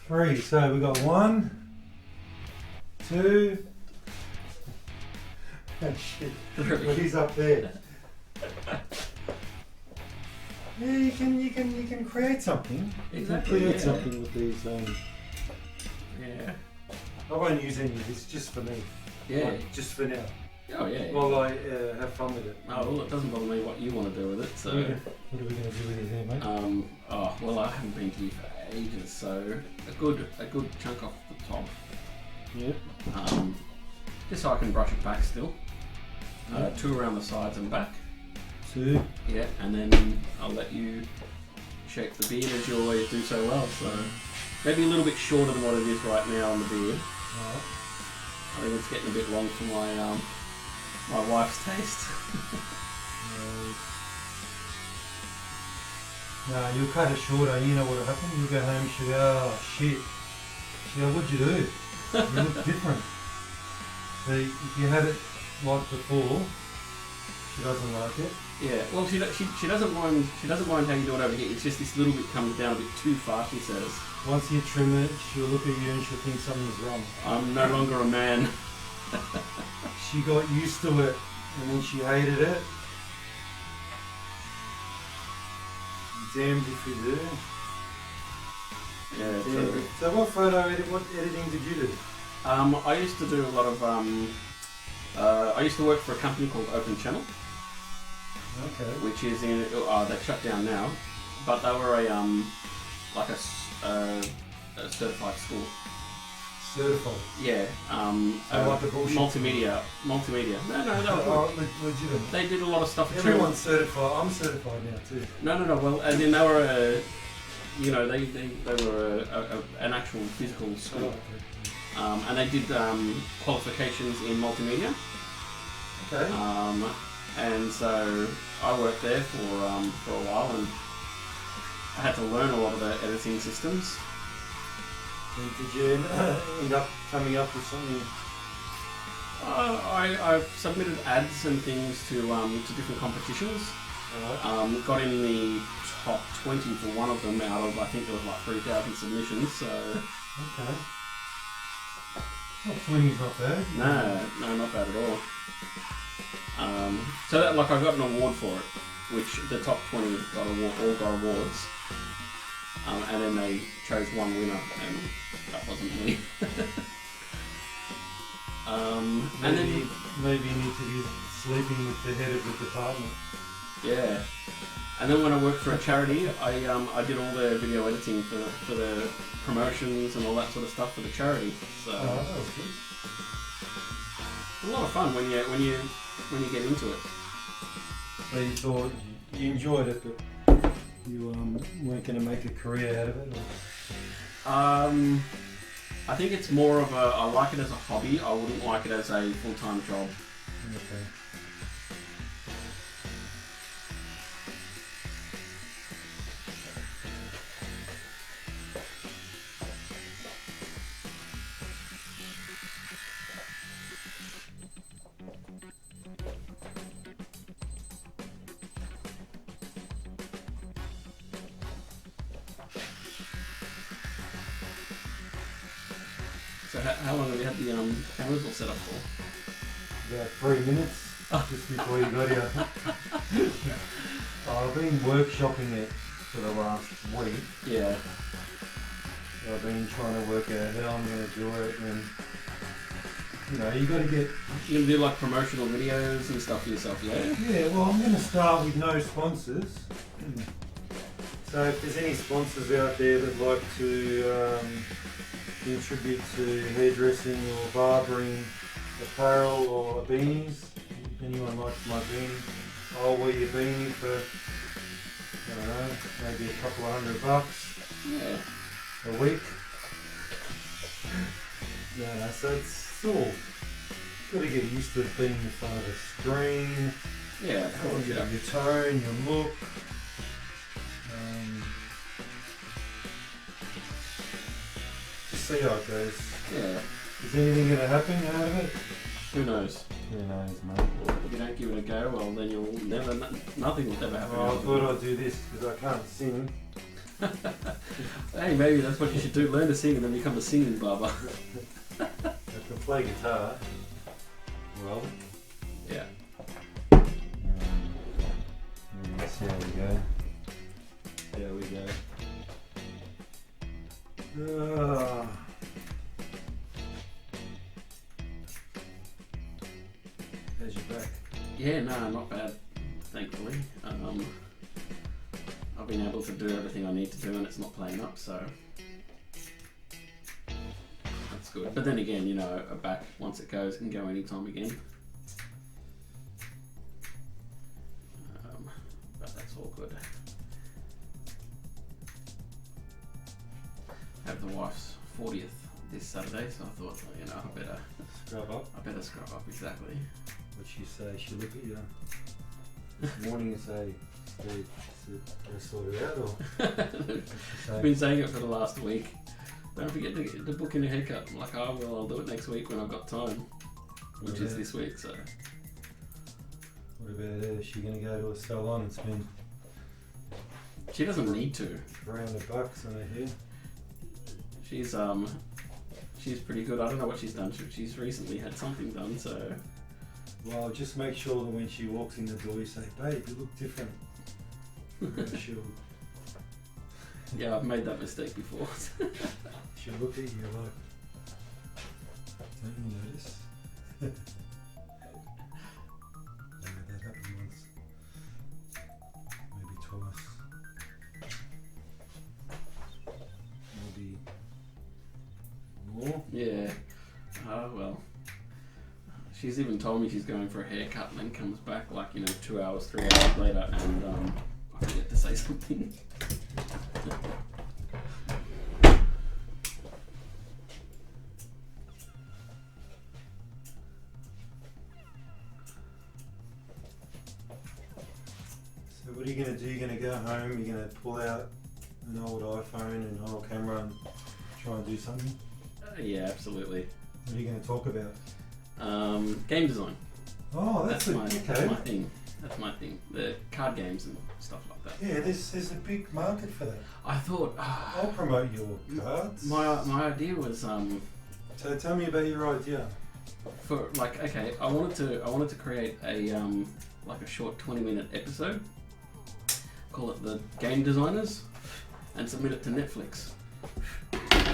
3. So we got 1, 2. Oh shit! Well, he's up there. Yeah, you can create something. Exactly. You can create something with these. Yeah. I won't use any of this, just for me. Yeah. Like, just for now. Oh yeah. While I have fun with it. Oh well, it doesn't bother me what you want to do with it. So. What are we going to do with it here, mate? Oh well, I haven't been to you for ages, so a good chunk off the top. Yep. Just so I can brush it back still. Yep. 2 around the sides and back. 2. Yeah, and then I'll let you check the beard as you always do so well. So maybe a little bit shorter than what it is right now on the beard. Alright. I think it's getting a bit long for my my wife's taste. No, you'll cut it shorter. You know what'll happen? You'll go home and she'll go, oh shit. She'll go, what'd you do? You look different. So if you had it like before, she doesn't like it. Yeah, well, she doesn't mind. She doesn't mind how you do it over here. It's just this little bit comes down a bit too far. She says. Once you trim it, she'll look at you and she'll think something's wrong. I'm no longer a man. She got used to it and then she hated it. Damned if you do. Yeah. Damned. So what editing did you do? I used to do a lot of. I used to work for a company called Open Channel. Okay. Which is in. They've shut down now, but they were a like a certified school. Certified. Yeah. Like the bullshit. Multimedia. No, they were legitimate. They did a lot of stuff for Everyone's certified. I'm certified now too. No. Well, as in they were they were an actual physical school. Oh, okay. And they did qualifications in multimedia. Okay. And so I worked there for a while, and I had to learn a lot of the editing systems. And did you end up coming up with something? I submitted ads and things to different competitions. Alright. Got in the top 20 for one of them out of, I think there was like 3,000 submissions. So Okay. Top 20's not bad. no, not bad at all. So that, like, I got an award for it, which the top 20 all got awards. And then they chose one winner, and that wasn't me. And then maybe you need to be sleeping with the head of the department. yeah, and then when I worked for a charity, I did all the video editing for the promotions and all that sort of stuff for the charity. So Oh, that was good. it's a lot of fun when you get into it. So you thought you enjoyed it, but you weren't going to make a career out of it? Or? I think it's more of I like it as a hobby. I wouldn't like it as a full-time job. Okay. So how long have you had the cameras all set up for? About 3 minutes, just before you got here. I've been workshopping it for the last week. Yeah. I've been trying to work out how I'm going to do it, and you got to get... You're going to do like promotional videos and stuff for yourself, yeah? Yeah, well, I'm going to start with no sponsors. So if there's any sponsors out there that like to contribute to hairdressing or barbering apparel or beanies, if anyone likes my beanie, I'll wear your beanie for, I don't know, maybe a couple of $100 Yeah. a week. No, so it's all got to get used to being in front of the screen. Yeah, of course, yeah. Your tone, your look. Just see how it goes. Yeah. Is anything going to happen out of it? Who knows? Who knows, mate. If you don't give it a go, well then you'll never, nothing will ever happen. Well, I out of thought it. I'd do this because I can't sing. Hey, maybe that's what you should do. Learn to sing and then become a singing barber. I can play guitar. Well. Yeah. Let's see how we go. There we go. How's your back? Yeah, no, not bad, thankfully. I've been able to do everything I need to do and it's not playing up, so that's good. But then again, you know, a back, once it goes, can go anytime again. But that's all good. I have the wife's 40th this Saturday, so I thought, you know, I better scrub up, exactly. What'd she say? She look at you this morning and say, "Hey, can I sort it out?" Or I've been saying it for the last week. Don't forget to book in a haircut. I'm like, oh well, I'll do it next week when I've got time, which is this week. So. What about her? Is she going to go to a salon and spend? She doesn't need to. $300 on her hair. She's pretty good. I don't know what she's done. She's recently had something done, so. Well, just make sure that when she walks in the door, you say, "Babe, you look different." She'll Yeah, I've made that mistake before. she'll look at you like, "Don't you notice?" Yeah, that happened once, maybe twice, maybe more. Yeah. Oh well. She's even told me she's going for a haircut and then comes back like, you know, 2 hours, 3 hours later and I forget to say something. So what are you going to do? You're going to go home, you're going to pull out an old iPhone and an old camera and try and do something? Yeah, absolutely. What are you going to talk about? Game design. Oh, That's my thing. That's my thing. The card games and stuff like that. Yeah, there's a big market for that. I thought I'll promote your cards. my idea was So tell me about your idea. for like, okay, I wanted to create a like a short 20-minute episode. Call it the Game Designers, and submit it to Netflix.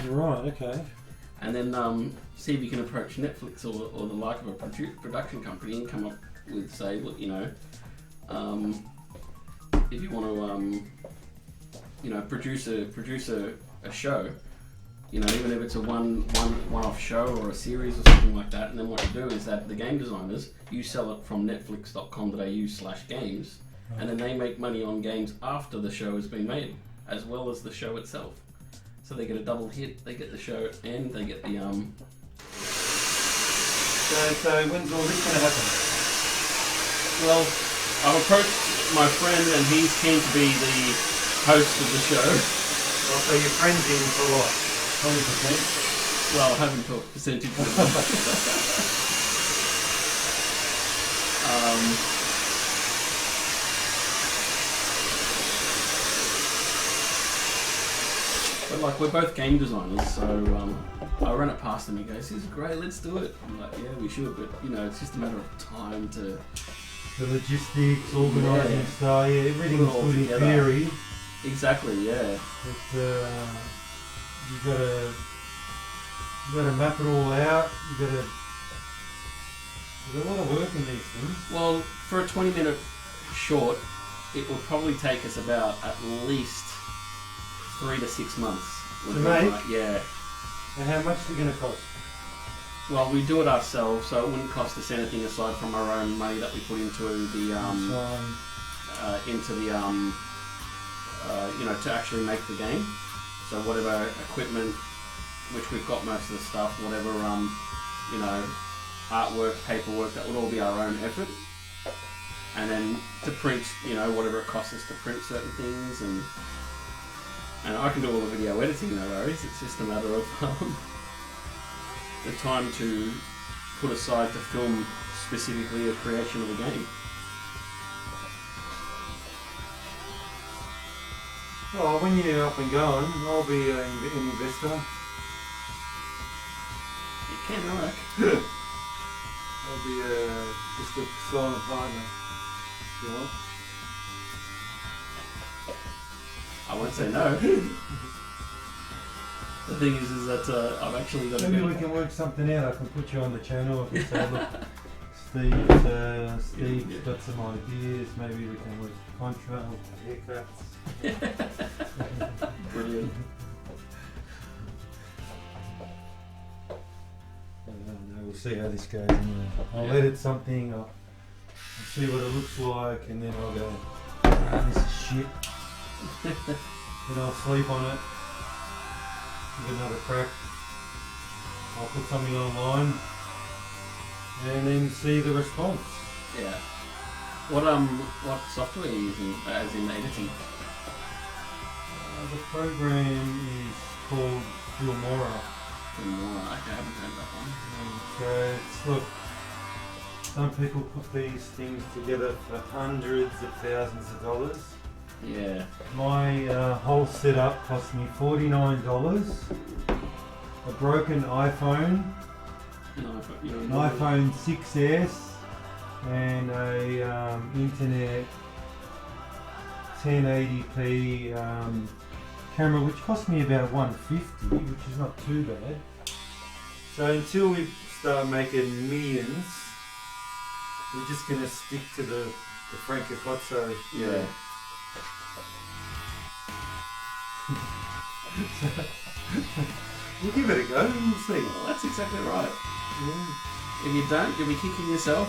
Right. Okay. And then see if you can approach Netflix or the like of a production company and come up with, say, look, you know, if you want to, you know, produce a show, you know, even if it's a one-off show or a series or something like that, and then what you do is that the Game Designers, you sell it from netflix.com.au/games, and then they make money on games after the show has been made, as well as the show itself. So they get a double hit, they get the show and they get the So when's all this going to happen? Well, I've approached my friend and he's keen to be the host of the show. Well, so your friend's in for what? 20%? Well, I haven't talked percentage with him. But like, we're both game designers, so I ran it past him. He goes, "This is great, let's do it." I'm like, "Yeah, we should," but you know, it's just a matter of time to. The logistics, organising stuff, yeah, everything's all good in together. theory. Exactly, yeah. But you gotta map it all out. There's a lot of work in these things. Well, for a 20-minute short, it will probably take us about at least 3 to 6 months. To make? Yeah. And how much is it going to cost? Well, we do it ourselves, so it wouldn't cost us anything aside from our own money that we put into the you know, to actually make the game. So whatever equipment, which we've got most of the stuff, whatever you know, artwork, paperwork, that would all be our own effort. And then to print, you know, whatever it costs us to print certain things, and I can do all the video editing, no worries. It's just a matter of the time to put aside to film specifically a creation of a game. Oh, when you're up and going, I'll be an investor. It can work. I'll be just a silent partner. If you want. I won't say no. The thing is that I've actually got Maybe we can work something out. I can put you on the channel if you say, look, Steve's got some ideas. Maybe we can work a contract or haircuts. Brilliant. I don't know, we'll see how this goes. Anyway. I'll edit something, I'll see what it looks like, and then I'll go, this is shit. Then I'll sleep on it, give it another crack. I'll put something online, and then see the response. Yeah. What software are you using as in editing? The program is called Filmora. Okay, I haven't heard that one. So it's, look, some people put these things together for hundreds of thousands of dollars. Yeah. My whole setup cost me $49. A broken iPhone, an iPhone 6s, and a internet 1080p camera, which cost me about $150, which is not too bad. So until we start making millions, we're just gonna stick to the Francocozzo. Yeah. We'll give it a go and see. Well, that's exactly right. Yeah, If you don't, you'll be kicking yourself.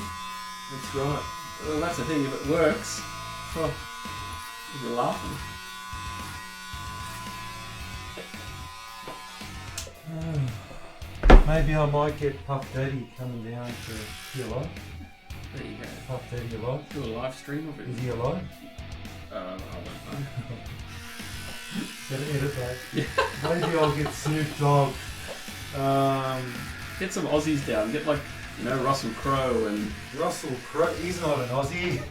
that's right. Well, that's the thing. If it works, well, you're laughing. Maybe I might get Puff Daddy coming down to see a lot. There you go. Puff Daddy alive. Do a live stream of it. Is he alive? I don't know. Gotta edit that. Maybe I'll get Snoop Dogg. Get some Aussies down. Get Russell Crowe and Russell Crowe. He's not an Aussie.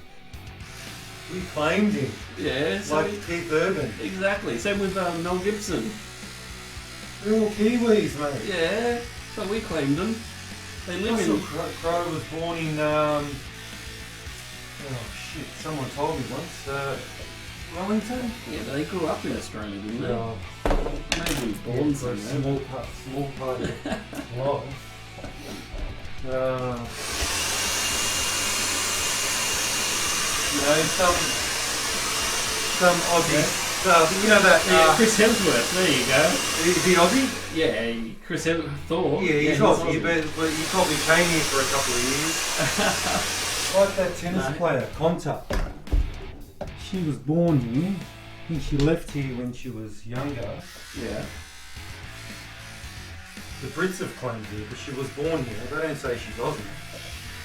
We claimed him. yeah, so Like Keith Urban. exactly. Same with Mel Gibson. They're all Kiwis, mate. Yeah, so we claimed them. They live Russell in. Crowe was born in. Oh shit! Someone told me once. Wellington. Yeah, but they grew up in Australia, didn't they? No. Maybe he was born For a somewhere. small part of life. You know, some Aussie. You know that. Yeah, Chris Hemsworth. There you go. Is he Aussie? Yeah, Chris Hemsworth. Thor. Yeah, he's Aussie, but he probably came here for a couple of years. Like that tennis player, Konta. She was born here. I think she left here when she was younger. Yeah. The Brits have claimed her, but she was born here. They don't say she's Aussie.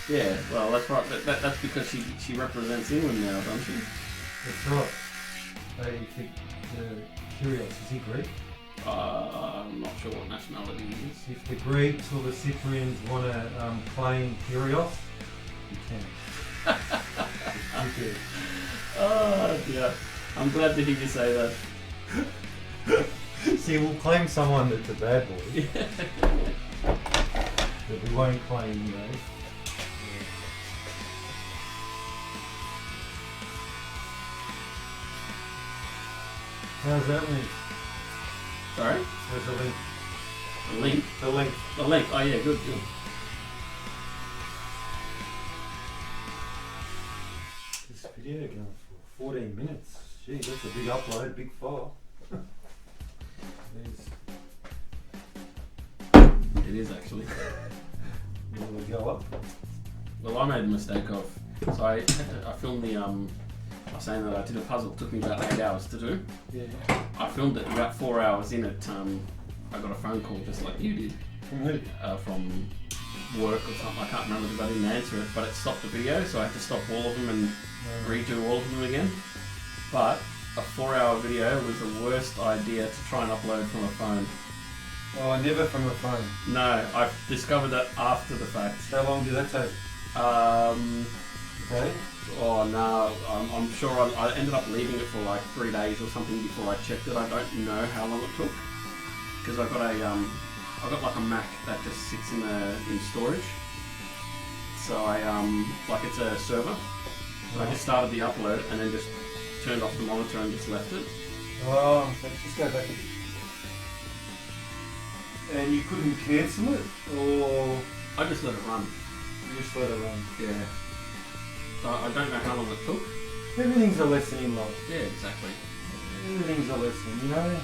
Yeah, well, that's right. That's because she represents England now, doesn't she? That's right. They think Kyrgios, is he Greek? I'm not sure what nationality he is. If the Greeks or the Cyprians want to claim Kyrgios, you can. You can. Oh, yeah. I'm glad to hear you say that. See, we'll claim someone that's a bad boy. Yeah. But we won't claim, you know. How's that link? Sorry? There's a link. The link? The link. The link. Oh, yeah, good. This video going for 14 minutes. Gee, that's a big upload, big file. It is actually. Will we go up? Well, I made a mistake of. So I filmed the I was saying that I did a puzzle. It took me about 8 hours to do. Yeah. I filmed it about 4 hours in it. I got a phone call just like you did. From who? From work or something. I can't remember because I didn't answer it, but it stopped the video, so I had to stop all of them and redo all of them again. But a 4-hour video was the worst idea to try and upload from a phone. Oh, never from a phone. No, I've discovered that after the fact. How long did that take? Okay. Oh no, I'm sure I ended up leaving it for like 3 days or something before I checked it. I don't know how long it took because I got like a Mac that just sits in storage. So like it's a server. So I just started the upload and then just turned off the monitor and just left it. Oh, let's just go back. And you couldn't cancel it, or I just let it run. you just let it run? Yeah. So I don't know how long it took. Everything's a lesson in life. Yeah, exactly. Everything's a lesson, you know?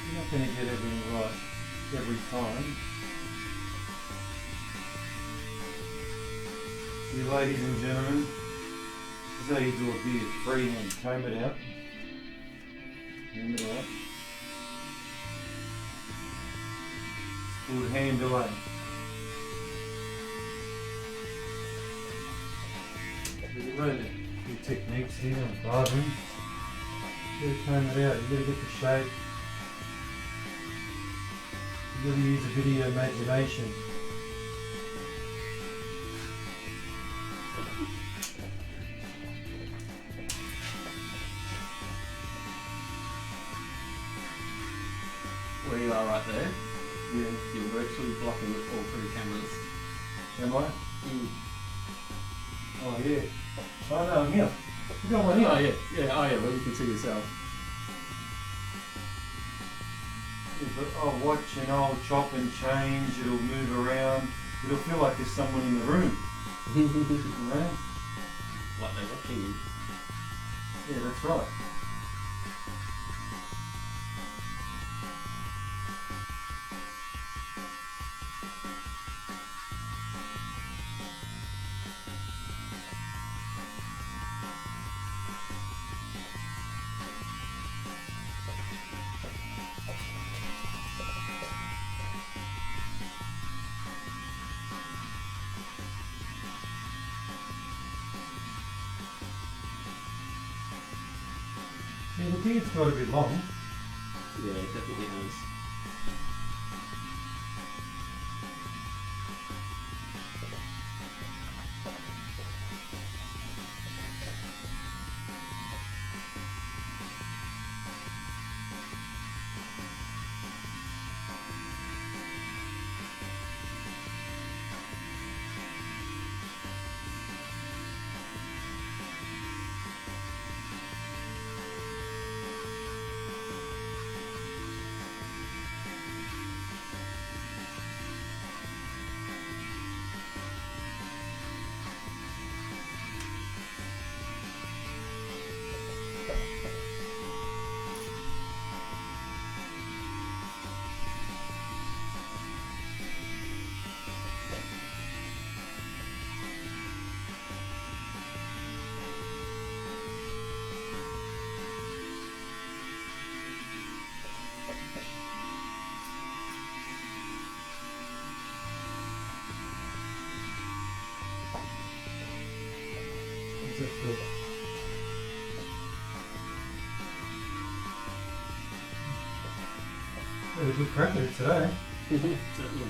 You're not going to get everything right every time. See, ladies and gentlemen, this is how you do a beard. Free and comb it out. Comb it out. It's called hand delay. You learn a few techniques here on barbering. You gotta comb it out, you gotta get the shape. You gotta use a bit of your imagination. Where you are right there, Yeah. you're virtually blocking all 3 cameras. Am I? Oh yeah. Oh no, I'm here. You got one here. Oh yeah, well you can see yourself. Yeah, but I'll watch and I'll chop and change, it'll move around. It'll feel like there's someone in the room. You know? Like they're watching you. Yeah, that's right. Yeah, the beard's got a bit long. Yeah, it definitely has. How's that feel? Had a good crack at it today. Certainly.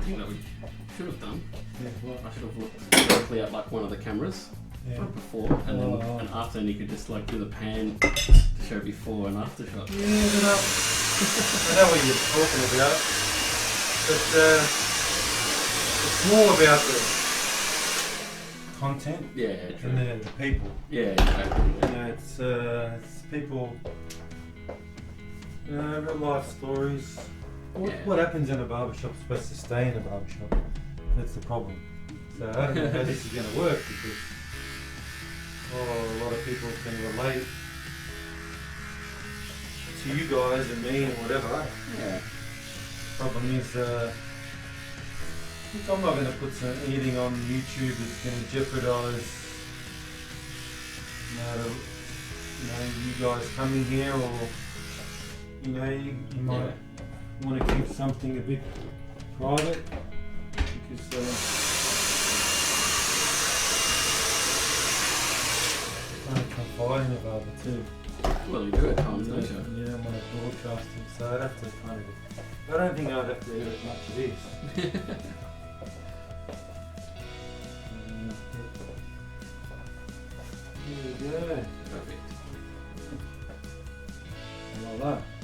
That we should have done. Yeah, well, I should have looked directly at like one of the cameras yeah. before, and then and after, and you could just like do the pan to show before and after shot. Yeah, but I know what you're talking about, but it's more about the content Yeah, true. and the people. Yeah, exactly. You know, it's people, you know, real life stories. What happens in a barbershop is supposed to stay in a barbershop. That's the problem. So I don't know how this is going to work because a lot of people can relate to you guys and me and whatever. Yeah. Problem is Look, I'm not going to put anything on YouTube that's going to jeopardise you guys coming here, or you might want to keep something a bit private because I'm confiding of other too. Well, you do at times, don't you? Yeah, I'm on a broadcasting, so I'd have to kind of. I don't think I'd have to edit much of this. There we go. Perfect. Like that.